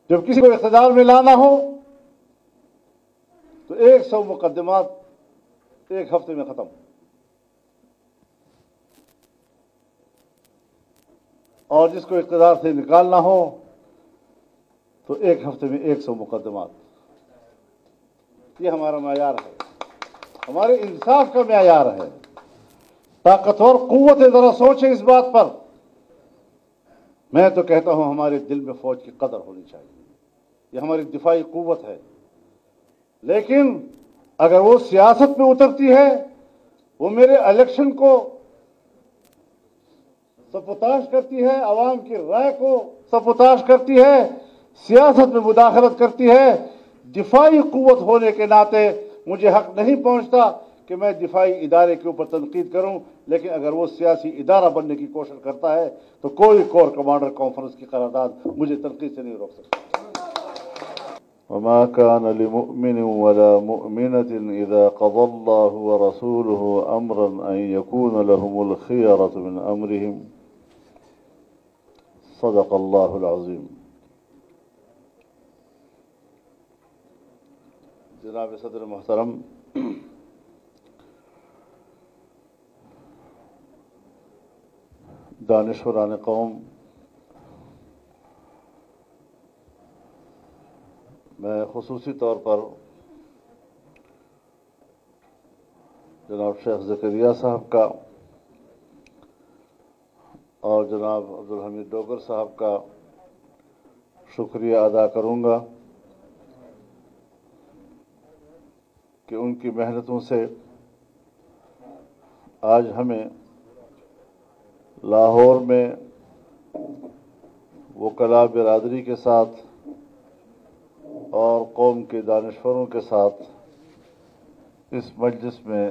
جب کسی کو اقتدار میں لانا ہو تو 100 مقدمات ایک ہفتے میں ختم، اور جس کو اقتدار سے نکالنا ہو تو ایک ہفتے میں 100 مقدمات۔ یہ ہمارا معیار ہے، ہمارے انصاف کا معیار ہے۔ طاقتور قوت ہے، ذرا سوچیں اس بات پر۔ میں تو کہتا ہوں ہمارے دل میں فوج کی قدر ہونی چاہیے، یہ ہماری دفاعی قوت ہے، لیکن اگر وہ سیاست میں اترتی ہے، وہ میرے الیکشن کو سپوتاش کرتی ہے، عوام کی رائے کو سپوتاش کرتی ہے، سیاست میں مداخلت کرتی ہے، دفاعی قوت ہونے کے ناطے مجھے حق نہیں پہنچتا کہ میں دفاعی ادارے کے اوپر تنقید کروں، لیکن اگر وہ سیاسی ادارہ بننے کی کوشش کرتا ہے تو کوئی کور کمانڈر کانفرنس کی قرارداد مجھے تنقید سے نہیں روک سکتا۔ وما كان لمؤمن ولا مؤمنة إذا قضى الله ورسوله أمرا أن يكون لهم الخيرة من أمرهم صدق الله العظيم۔ جناب صدر محترم، دانشوران قوم، میں خصوصی طور پر جناب شیخ زکریا صاحب کا اور جناب عبدالحمید ڈوگر صاحب کا شکریہ ادا کروں گا کہ ان کی محنتوں سے آج ہمیں لاہور میں وکلاء برادری کے ساتھ اور قوم کے دانشوروں کے ساتھ اس مجلس میں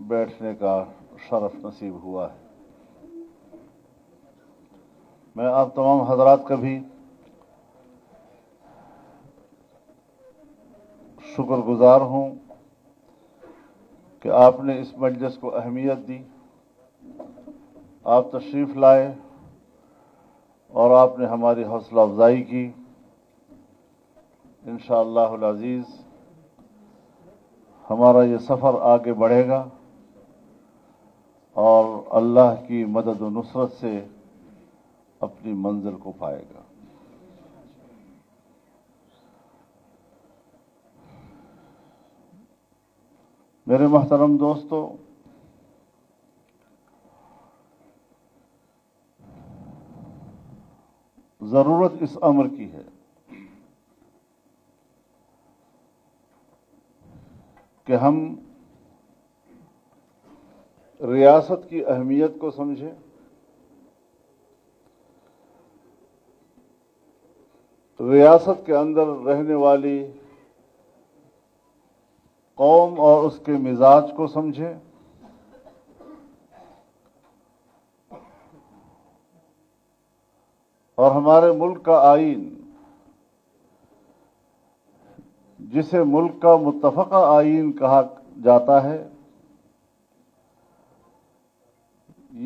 بیٹھنے کا شرف نصیب ہوا ہے۔ میں آپ تمام حضرات کا بھی شکر گزار ہوں کہ آپ نے اس مجلس کو اہمیت دی، آپ تشریف لائے اور آپ نے ہماری حوصلہ افزائی کی۔ انشاءاللہ العزیز ہمارا یہ سفر آگے بڑھے گا اور اللہ کی مدد و نصرت سے اپنی منزل کو پائے گا۔ میرے محترم دوستو، ضرورت اس امر کی ہے کہ ہم ریاست کی اہمیت کو سمجھیں، ریاست کے اندر رہنے والی قوم اور اس کے مزاج کو سمجھیں، اور ہمارے ملک کا آئین جسے ملک کا متفقہ آئین کہا جاتا ہے،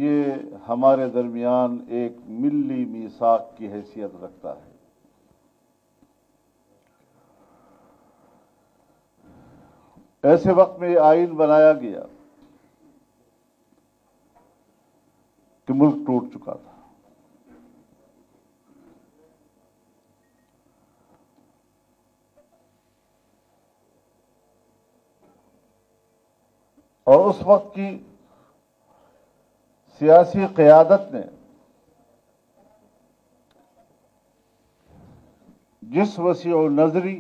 یہ ہمارے درمیان ایک ملی میثاق کی حیثیت رکھتا ہے۔ ایسے وقت میں یہ آئین بنایا گیا کہ ملک ٹوٹ چکا تھا، اور اس وقت کی سیاسی قیادت نے جس وسیع نظری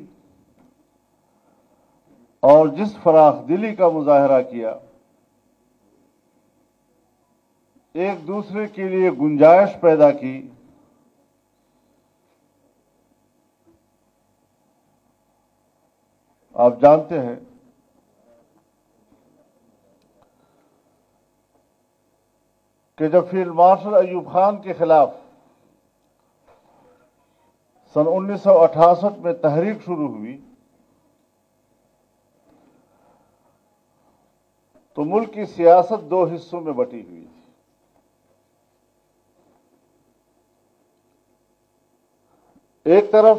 اور جس فراخ دلی کا مظاہرہ کیا، ایک دوسرے کے لیے گنجائش پیدا کی، آپ جانتے ہیں کہ جب فیلڈ مارشل ایوب خان کے خلاف سن 1968 میں تحریک شروع ہوئی تو ملک کی سیاست دو حصوں میں بٹی ہوئی تھی۔ ایک طرف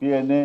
PNA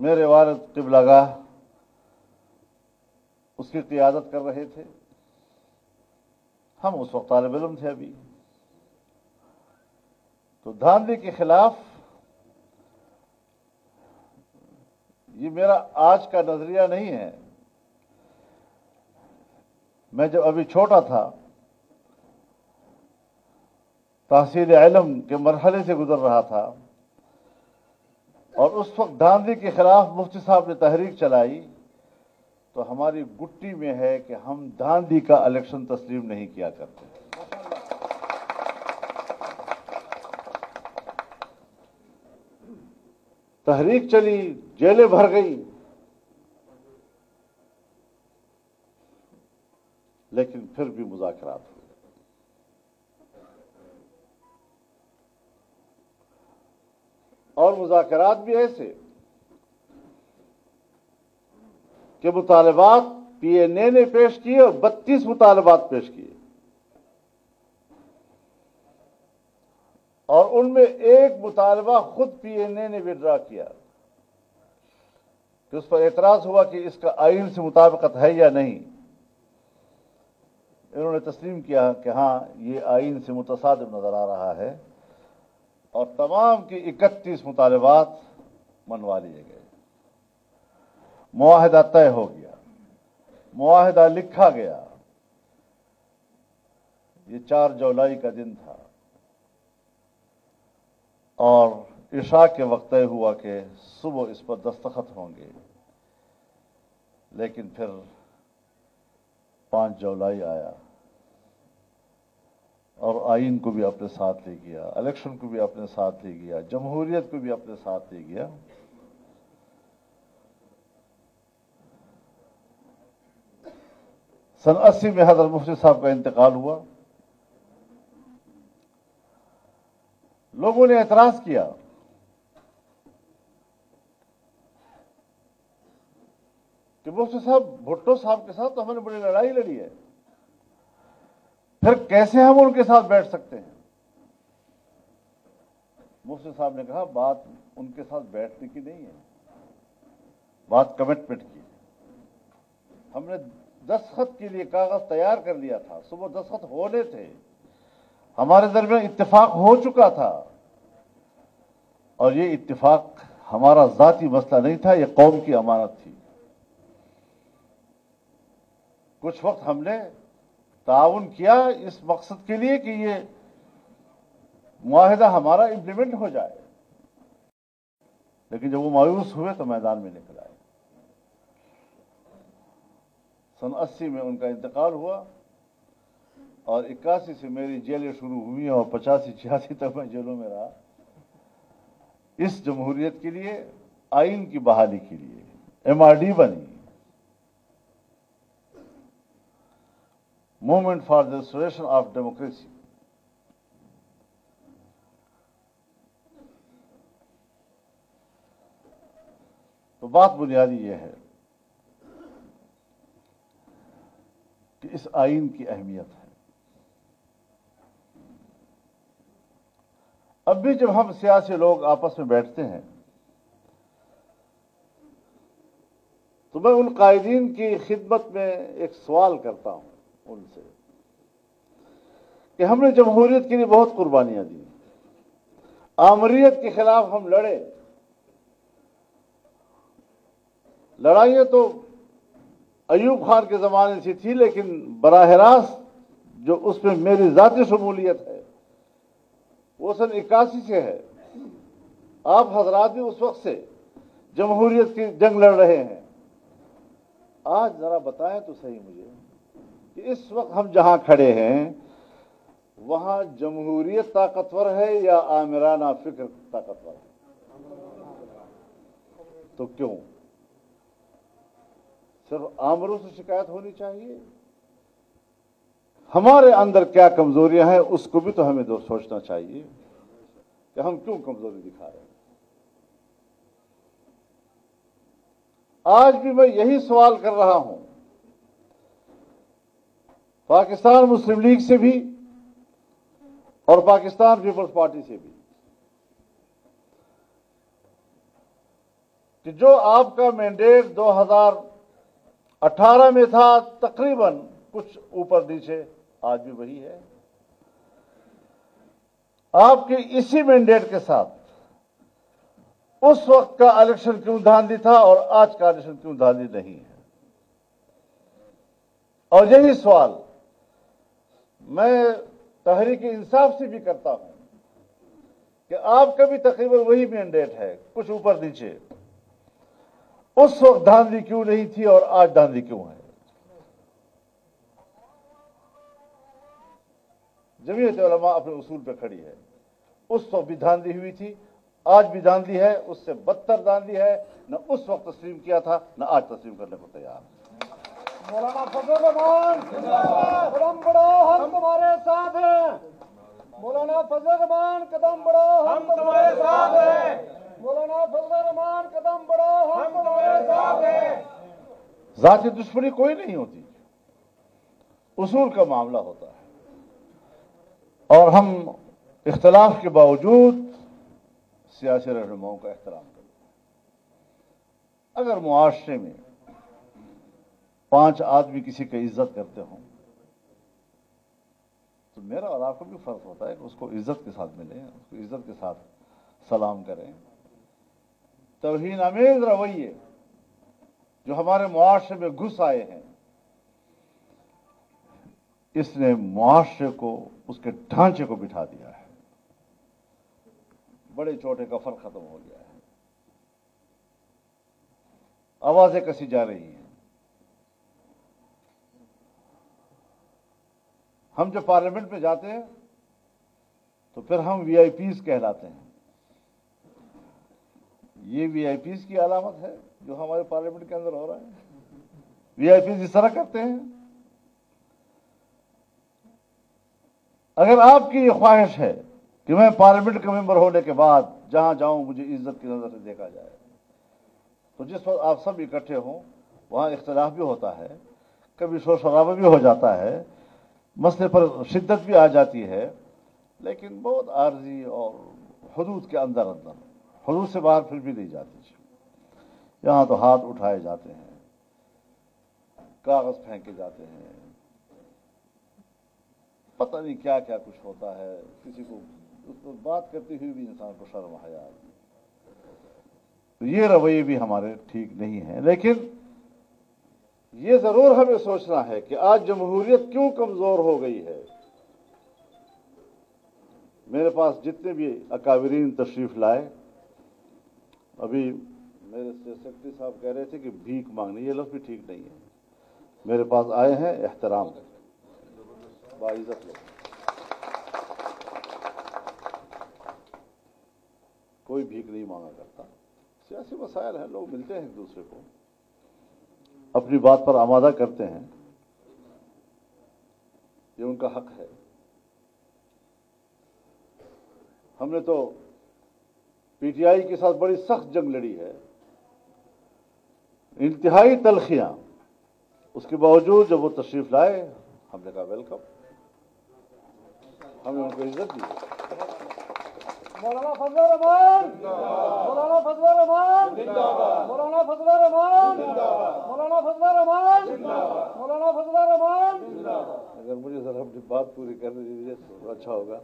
میرے والد قبلہ گاہ اس کی قیادت کر رہے تھے. ہم اس وقت طالب علم تھے ابھی. تو دھاندلی کے خلاف یہ میرا آج کا نظریہ نہیں ہے. میں جب ابھی چھوٹا تھا، تحصیل علم کے مرحلے سے گزر رہا تھا، اور اس وقت دھاندلی کے خلاف مفتی صاحب نے تحریک چلائی، تو ہماری گٹی میں ہے کہ ہم دھاندلی کا الیکشن تسلیم نہیں کیا کرتے. تحریک چلی، جیلیں بھر گئی، لیکن پھر بھی مذاکرات ہوئے. اور مذاکرات بھی ایسے کہ مطالبات پی این اے نے پیش کیے اور 32 مطالبات پیش کیے، اور ان میں ایک مطالبہ خود پی این اے نے وڈرا کیا کہ اس پر اعتراض ہوا کہ اس کا آئین سے مطابقت ہے یا نہیں. انہوں نے تسلیم کیا کہ ہاں یہ آئین سے متصادم نظر آ رہا ہے، اور تمام کی 31 مطالبات منوا لیے گئے. معاہدہ طے ہو گیا، معاہدہ لکھا گیا. یہ 4 جولائی کا دن تھا، اور عشاء کے وقت طے ہوا کہ صبح اس پر دستخط ہوں گے. لیکن پھر 5 جولائی آیا، اور آئین کو بھی اپنے ساتھ لے گیا، الیکشن کو بھی اپنے ساتھ لے گیا، جمہوریت کو بھی اپنے ساتھ لے گیا. سن 80 میں حضرت مفتی صاحب کا انتقال ہوا. لوگوں نے اعتراض کیا کہ مفتی صاحب بھٹو صاحب کے ساتھ تو ہم نے بڑی لڑائی لڑی ہے، پھر کیسے ہم ان کے ساتھ بیٹھ سکتے ہیں؟ مفتی صاحب نے کہا بات ان کے ساتھ بیٹھنے کی نہیں ہے، بات کمٹمنٹ کی. ہم نے دستخط کے لیے کاغذ تیار کر لیا تھا، صبح دستخط ہونے تھے، ہمارے درمیان اتفاق ہو چکا تھا، اور یہ اتفاق ہمارا ذاتی مسئلہ نہیں تھا، یہ قوم کی امانت تھی. کچھ وقت ہم نے تعاون کیا اس مقصد کے لیے کہ یہ معاہدہ ہمارا امپلیمنٹ ہو جائے، لیکن جب وہ مایوس ہوئے تو میدان میں نکل آئے. سن 80 میں ان کا انتقال ہوا، اور 81 سے میری جیلیں شروع ہوئی، اور 85-86 تک میں جیلوں میں رہا، اس جمہوریت کے لیے، آئین کی بحالی کے لیے. ایم آر ڈی بنی، movement for the restoration of democracy. تو بات بنیادی یہ ہے کہ اس آئین کی اہمیت ہے. اب بھی جب ہم سیاسی لوگ آپس میں بیٹھتے ہیں تو میں ان قائدین کی خدمت میں ایک سوال کرتا ہوں ان سے کہ ہم نے جمہوریت کے لیے بہت قربانیاں دی، آمریت کے خلاف ہم لڑے. لڑائیاں تو ایوب خان کے زمانے سے تھی، لیکن براہ راست جو اس میں میری ذاتی شمولیت ہے وہ سن 81 سے ہے. آپ حضرات بھی اس وقت سے جمہوریت کی جنگ لڑ رہے ہیں. آج ذرا بتائیں تو صحیح مجھے کہ اس وقت ہم جہاں کھڑے ہیں وہاں جمہوریت طاقتور ہے یا آمرانہ فکر طاقتور ہے؟ تو کیوں؟ صرف آمروں سے شکایت ہونی چاہیے؟ ہمارے اندر کیا کمزوریاں ہیں اس کو بھی تو ہمیں سوچنا چاہیے کہ ہم کیوں کمزوری دکھا رہے ہیں. آج بھی میں یہی سوال کر رہا ہوں پاکستان مسلم لیگ سے بھی اور پاکستان پیپلز پارٹی سے بھی کہ جو آپ کا مینڈیٹ 2018 میں تھا تقریباً کچھ اوپر نیچے آج بھی وہی ہے. آپ کے اسی مینڈیٹ کے ساتھ اس وقت کا الیکشن کیوں دھاندلی تھا اور آج کا الیکشن کیوں دھاندلی نہیں ہے؟ اور یہی سوال میں تحریک انصاف سے بھی کرتا ہوں کہ آپ کا بھی تقریباً وہی مینڈیٹ ہے کچھ اوپر نیچے. اس وقت دھاندلی کیوں نہیں تھی اور آج دھاندلی کیوں ہے؟ جمعیت علماء اپنے اصول پہ کھڑی ہے. اس وقت بھی دھاندلی ہوئی تھی، آج بھی دھاندلی ہے، اس سے بدتر دھاندلی ہے. نہ اس وقت تسلیم کیا تھا نہ آج تسلیم کرنے کو تیار. مولانا فضل الرحمان قدم بڑھاؤ ہم تمہارے ساتھ ہیں. مولانا فضل الرحمان قدم بڑھاؤ ہم تمہارے ساتھ ہیں. مولانا فضل الرحمان قدم بڑھاؤ ہم تمہارے ساتھ ہیں. ذاتی دشمنی کوئی نہیں ہوتی، اصول کا معاملہ ہوتا ہے. اور ہم اختلاف کے باوجود سیاسی رہنماؤں کا احترام کرتے ہیں. اگر معاشرے میں 5 آدمی کسی کی عزت کرتے ہوں تو میرا اور آپ کو بھی فرض ہوتا ہے کہ اس کو عزت کے ساتھ ملیں، اس کو عزت کے ساتھ سلام کریں. توہین آمیز رویے جو ہمارے معاشرے میں گھس آئے ہیں، اس نے معاشرے کو، اس کے ڈھانچے کو بٹھا دیا ہے. بڑے چھوٹے کا فرق ختم ہو گیا ہے. آوازیں کسی جا رہی ہیں. ہم جب پارلیمنٹ میں جاتے ہیں تو پھر ہم وی آئی پیز کہلاتے ہیں. یہ وی آئی پیز کی علامت ہے جو ہمارے پارلیمنٹ کے اندر ہو رہا ہے. وی آئی پیز اس طرح کرتے ہیں. اگر آپ کی یہ خواہش ہے کہ میں پارلیمنٹ کا ممبر ہونے کے بعد جہاں جاؤں مجھے عزت کی نظر سے دیکھا جائے، تو جس وقت آپ سب اکٹھے ہوں وہاں اختلاف بھی ہوتا ہے، کبھی شور شرابہ بھی ہو جاتا ہے، مسئلے پر شدت بھی آ جاتی ہے، لیکن بہت عارضی اور حدود کے اندر حدود سے باہر پھر بھی نہیں جاتی. یہاں تو ہاتھ اٹھائے جاتے ہیں، کاغذ پھینکے جاتے ہیں، پتہ نہیں کیا کیا کچھ ہوتا ہے. کسی کو اس پر بات کرتے ہوئے بھی انسان کو شرم حیا آتی. تو یہ رویے بھی ہمارے ٹھیک نہیں ہیں. لیکن یہ ضرور ہمیں سوچنا ہے کہ آج جمہوریت کیوں کمزور ہو گئی ہے. میرے پاس جتنے بھی اکابرین تشریف لائے، ابھی میرے سیکرٹری صاحب کہہ رہے تھے کہ بھیک مانگنی، یہ لفظ بھی ٹھیک نہیں ہے. میرے پاس آئے ہیں احترام باعزت لوگ. کوئی بھیک نہیں مانگا کرتا. سیاسی مسائل ہیں، لوگ ملتے ہیں ایک دوسرے کو، اپنی بات پر آمادہ کرتے ہیں، یہ ان کا حق ہے. ہم نے تو پی ٹی آئی کے ساتھ بڑی سخت جنگ لڑی ہے، انتہائی تلخیاں. اس کے باوجود جب وہ تشریف لائے ہم نے کہا ویلکم، ہم نے ان کو عزت دی. مولانا فضل الرحمان مولانا فضل الرحمان مولانا فضل الرحمان مولانا فضل الرحمان مولانا فضل الرحمان. اگر مجھے ذرا اپنی بات پوری کرنے دیجیے تو اچھا ہوگا.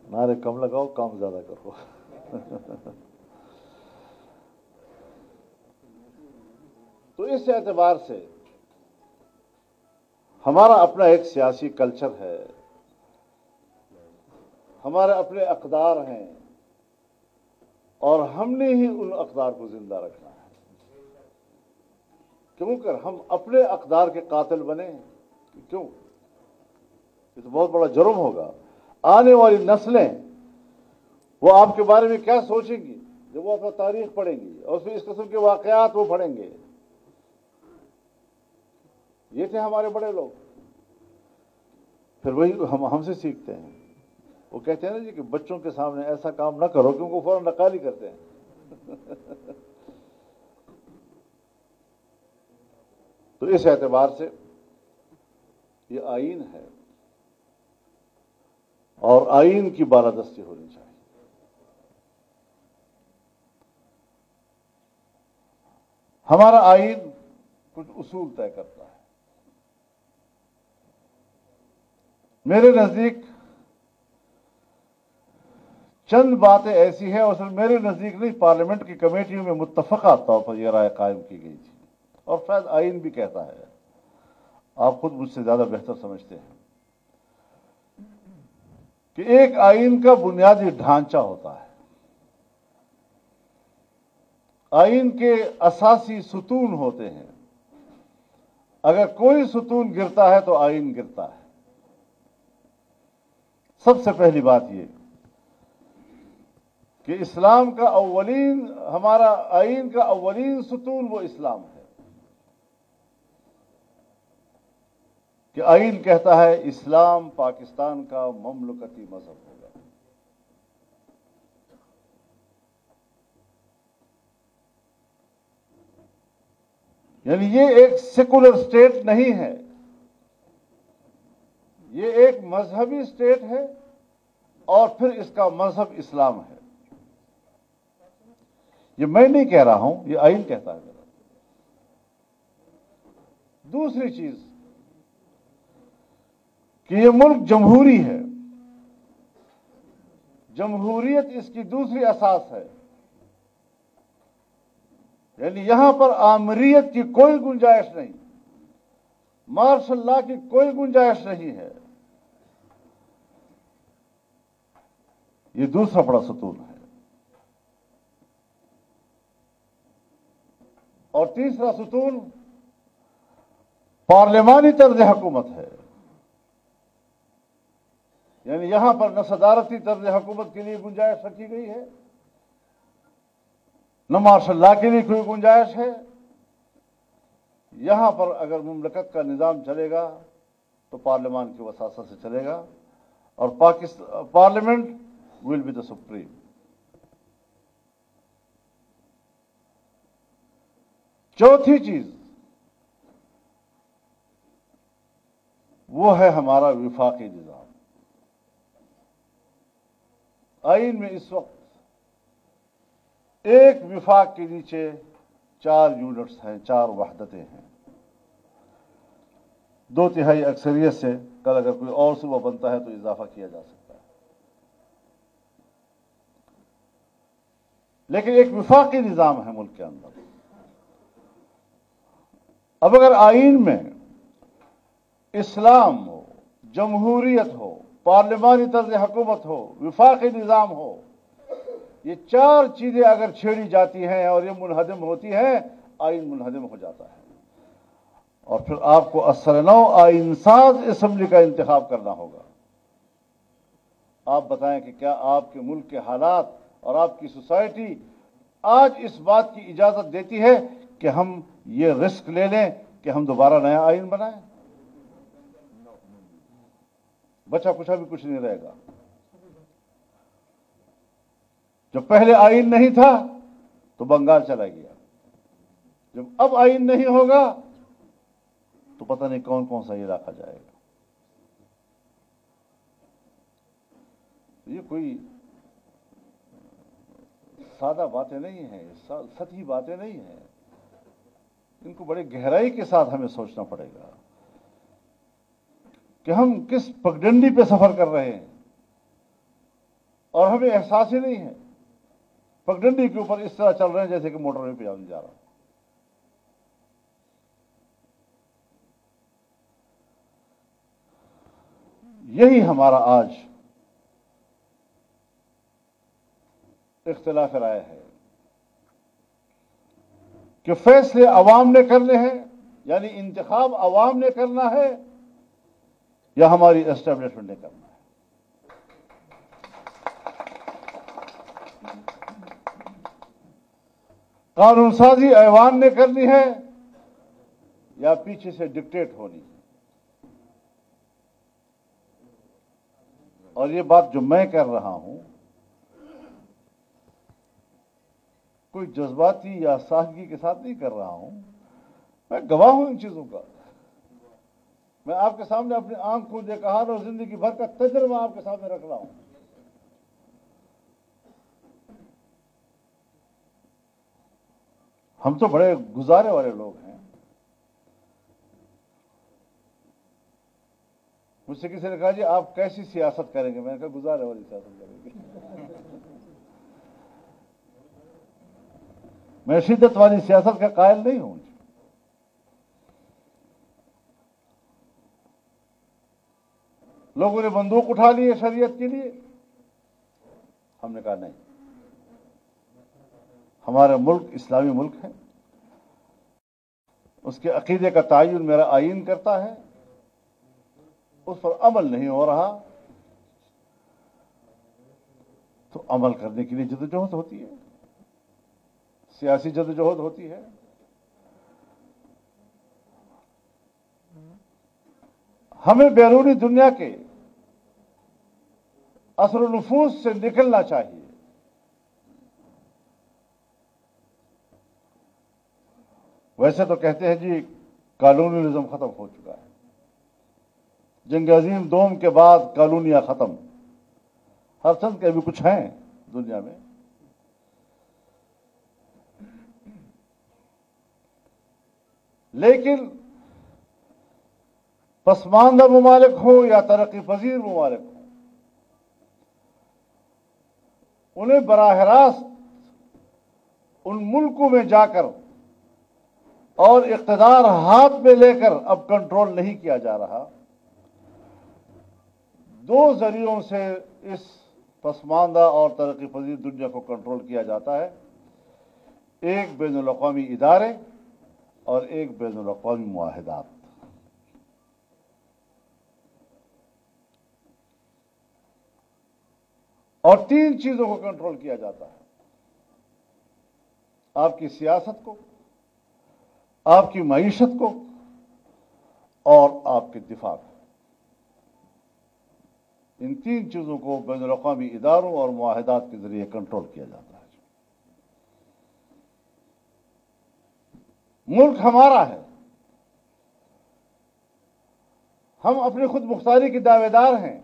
نعرے کم لگاؤ، کام زیادہ کرو. تو اس اعتبار سے ہمارا اپنا ایک سیاسی کلچر ہے، ہمارے اپنے اقدار ہیں، اور ہم نے ہی ان اقدار کو زندہ رکھنا ہے. کیوں کر ہم اپنے اقدار کے قاتل بنے؟ کیوں؟ یہ تو بہت بڑا جرم ہوگا. آنے والی نسلیں وہ آپ کے بارے میں کیا سوچیں گی جب وہ اپنا تاریخ پڑھیں گی اور پھر اس قسم کے واقعات وہ پڑھیں گے. یہ تھے ہمارے بڑے لوگ. پھر وہی ہم سے سیکھتے ہیں. وہ کہتے ہیں نا جی کہ بچوں کے سامنے ایسا کام نہ کرو کیونکہ وہ فوراً نقالی کرتے ہیں. تو اس اعتبار سے یہ آئین ہے اور آئین کی بالادستی ہونی چاہیے. ہمارا آئین کچھ اصول طے کرتا ہے. میرے نزدیک چند باتیں ایسی ہیں، اور صرف میرے نزدیک نہیں، پارلیمنٹ کی کمیٹیوں میں متفقہ طور پر یہ رائے قائم کی گئی تھی، اور شاید آئین بھی کہتا ہے، آپ خود مجھ سے زیادہ بہتر سمجھتے ہیں، کہ ایک آئین کا بنیادی ڈھانچہ ہوتا ہے. آئین کے اساسی ستون ہوتے ہیں. اگر کوئی ستون گرتا ہے تو آئین گرتا ہے. سب سے پہلی بات یہ کہ اسلام کا ہمارا آئین کا اولین ستون وہ اسلام ہے، کہ آئین کہتا ہے اسلام پاکستان کا مملکتی مذہب ہوگا. یعنی یہ ایک سیکولر اسٹیٹ نہیں ہے، یہ ایک مذہبی اسٹیٹ ہے، اور پھر اس کا مذہب اسلام ہے. یہ میں نہیں کہہ رہا ہوں، یہ آئین کہتا ہے. دوسری چیز کہ یہ ملک جمہوری ہے. جمہوریت اس کی دوسری اساس ہے. یعنی یہاں پر آمریت کی کوئی گنجائش نہیں، مارشل لا کی کوئی گنجائش نہیں ہے. یہ دوسرا بڑا ستون ہے. اور تیسرا ستون پارلیمانی طرز حکومت ہے. یعنی یہاں پر نہ صدارتی طرز حکومت کے لیے گنجائش رکھی گئی ہے، نہ مارشل لا کے لیے کوئی گنجائش ہے. یہاں پر اگر مملکت کا نظام چلے گا تو پارلیمان کی وساطت سے چلے گا، اور parliament will be the supreme. چوتھی چیز وہ ہے ہمارا وفاقی نظام. آئین میں اس وقت ایک وفاق کے نیچے 4 یونٹس ہیں، 4 وحدتیں ہیں. 2/3 اکثریت سے کل اگر کوئی اور صوبہ بنتا ہے تو اضافہ کیا جا سکتا ہے. لیکن ایک وفاقی نظام ہے ملک کے اندر. اب اگر آئین میں اسلام ہو، جمہوریت ہو، پارلیمانی طرز حکومت ہو، وفاقی نظام ہو، یہ 4 چیزیں اگر چھیڑی جاتی ہیں اور یہ منہدم ہوتی ہیں، آئین منہدم ہو جاتا ہے. اور پھر آپ کو اثر نو آئین ساز اسمبلی کا انتخاب کرنا ہوگا. آپ بتائیں کہ کیا آپ کے ملک کے حالات اور آپ کی سوسائٹی آج اس بات کی اجازت دیتی ہے کہ ہم یہ رسک لے لیں کہ ہم دوبارہ نیا آئین بنائیں؟ بچا کچھ بھی کچھ نہیں رہے گا. جب پہلے آئین نہیں تھا تو بنگال چلا گیا، جب اب آئین نہیں ہوگا تو پتہ نہیں کون کون سا علاقہ جائے گا. یہ کوئی سادہ باتیں نہیں ہیں، سطحی باتیں نہیں ہیں. ان کو بڑے گہرائی کے ساتھ ہمیں سوچنا پڑے گا کہ ہم کس پگڈنڈی پہ سفر کر رہے ہیں، اور ہمیں احساس ہی نہیں ہے. پگڈنڈی کے اوپر اس طرح چل رہے ہیں جیسے کہ موٹر وے پہ جا رہا. یہی ہمارا آج اختلاف رائے ہے کہ فیصلے عوام نے کرنے ہیں، یعنی انتخاب عوام نے کرنا ہے یا ہماری اسٹیبلشمنٹ نے کرنا ہے. قانون سازی ایوان نے کرنی ہے یا پیچھے سے ڈکٹیٹ ہونی ہے. اور یہ بات جو میں کر رہا ہوں کوئی جذباتی یا سادگی کے ساتھ نہیں کر رہا ہوں. میں گواہ ہوں ان چیزوں کا. میں آپ کے سامنے اپنی آنکھ کو دیکھا اور زندگی بھر کا تجربہ آپ کے سامنے رکھ رہا ہوں. ہم تو بڑے گزارے والے لوگ ہیں. مجھ سے کسی نے کہا جی آپ کیسی سیاست کریں گے؟ میں نے کہا گزارے والی سیاست کریں گے. میں شدت والی سیاست کا قائل نہیں ہوں. لوگوں نے بندوق اٹھا لی ہے شریعت کے لیے. ہم نے کہا نہیں، ہمارا ملک اسلامی ملک ہے، اس کے عقیدے کا تعین میرا آئین کرتا ہے، اس پر عمل نہیں ہو رہا تو عمل کرنے کے لیے جدوجہد ہوتی ہے، سیاسی جدوجہد ہوتی ہے. ہمیں بیرونی دنیا کے اثر و نفوذ سے نکلنا چاہیے. ویسے تو کہتے ہیں جی کالونیلزم ختم ہو چکا ہے، جنگ عظیم دوم کے بعد کالونیاں ختم. ہر چند کے ابھی کچھ ہیں دنیا میں. لیکن پسماندہ ممالک ہوں یا ترقی پذیر ممالک ہوں، انہیں براہ راست ان ملکوں میں جا کر اور اقتدار ہاتھ میں لے کر اب کنٹرول نہیں کیا جا رہا. دو ذریعوں سے اس پسماندہ اور ترقی پذیر دنیا کو کنٹرول کیا جاتا ہے، ایک بین الاقوامی ادارے اور ایک بین الاقوامی معاہدات. اور تین چیزوں کو کنٹرول کیا جاتا ہے: آپ کی سیاست کو، آپ کی معیشت کو اور آپ کے دفاع کو. ان تین چیزوں کو بین الاقوامی اداروں اور معاہدات کے ذریعے کنٹرول کیا جاتا ہے. ملک ہمارا ہے، ہم اپنی خود مختاری کے دعوے دار ہیں.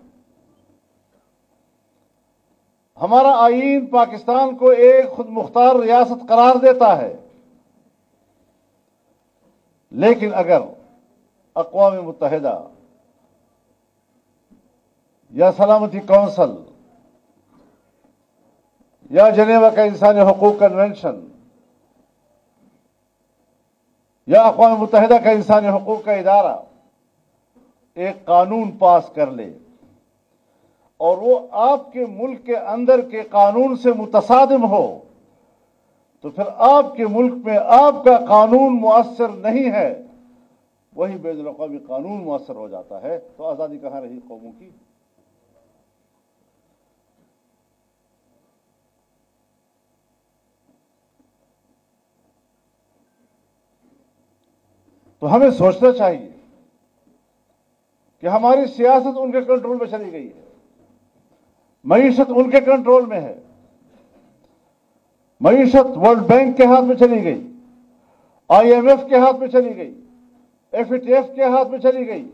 ہمارا آئین پاکستان کو ایک خود مختار ریاست قرار دیتا ہے، لیکن اگر اقوام متحدہ یا سلامتی کونسل یا جنیوا کا انسانی حقوق کنونشن یا اقوام متحدہ کا انسانی حقوق کا ادارہ ایک قانون پاس کر لے اور وہ آپ کے ملک کے اندر کے قانون سے متصادم ہو، تو پھر آپ کے ملک میں آپ کا قانون مؤثر نہیں ہے، وہی بین الاقوامی قانون مؤثر ہو جاتا ہے. تو آزادی کہاں رہی قوموں کی؟ تو ہمیں سوچنا چاہیے کہ ہماری سیاست ان کے کنٹرول میں چلی گئی ہے، معیشت ان کے کنٹرول میں ہے. معیشت ورلڈ بینک کے ہاتھ میں چلی گئی، IMF کے ہاتھ میں چلی گئی، FATF کے ہاتھ میں چلی گئی.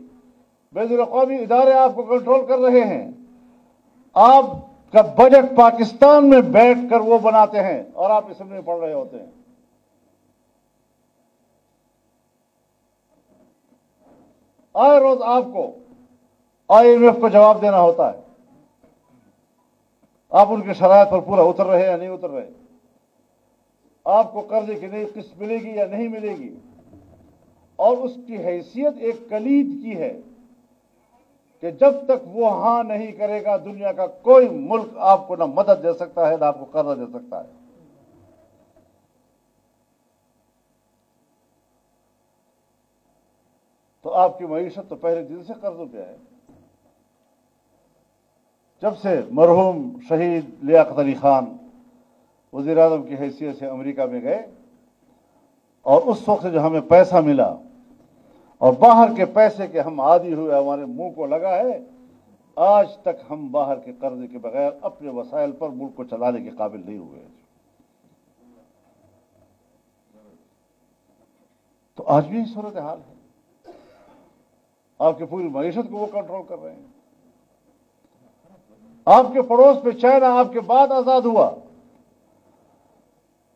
بین الاقوامی ادارے آپ کو کنٹرول کر رہے ہیں. آپ کا بجٹ پاکستان میں بیٹھ کر وہ بناتے ہیں اور آپ اسمبلی میں پڑھ رہے ہوتے ہیں. آئے روز آپ کو IMF کو جواب دینا ہوتا ہے. آپ ان کے شرائط پر پورا اتر رہے یا نہیں اتر رہے، آپ کو قرضے کی نئی قسط ملے گی یا نہیں ملے گی. اور اس کی حیثیت ایک کلید کی ہے کہ جب تک وہ ہاں نہیں کرے گا دنیا کا کوئی ملک آپ کو نہ مدد دے سکتا ہے نہ آپ کو قرضہ دے سکتا ہے. تو آپ کی معیشت تو پہلے دن سے قرضوں پہ ہے. جب سے مرحوم شہید لیاقت علی خان وزیر اعظم کی حیثیت سے امریکہ میں گئے اور اس وقت سے جو ہمیں پیسہ ملا اور باہر کے پیسے کے ہم عادی ہوئے، ہمارے منہ کو لگا ہے، آج تک ہم باہر کے قرضے کے بغیر اپنے وسائل پر ملک کو چلانے کے قابل نہیں ہوئے. تو آج بھی صورتحال ہے. آپ کی پوری معیشت کو وہ کنٹرول کر رہے ہیں. آپ کے پڑوس میں چائنا آپ کے بعد آزاد ہوا،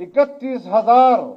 31,000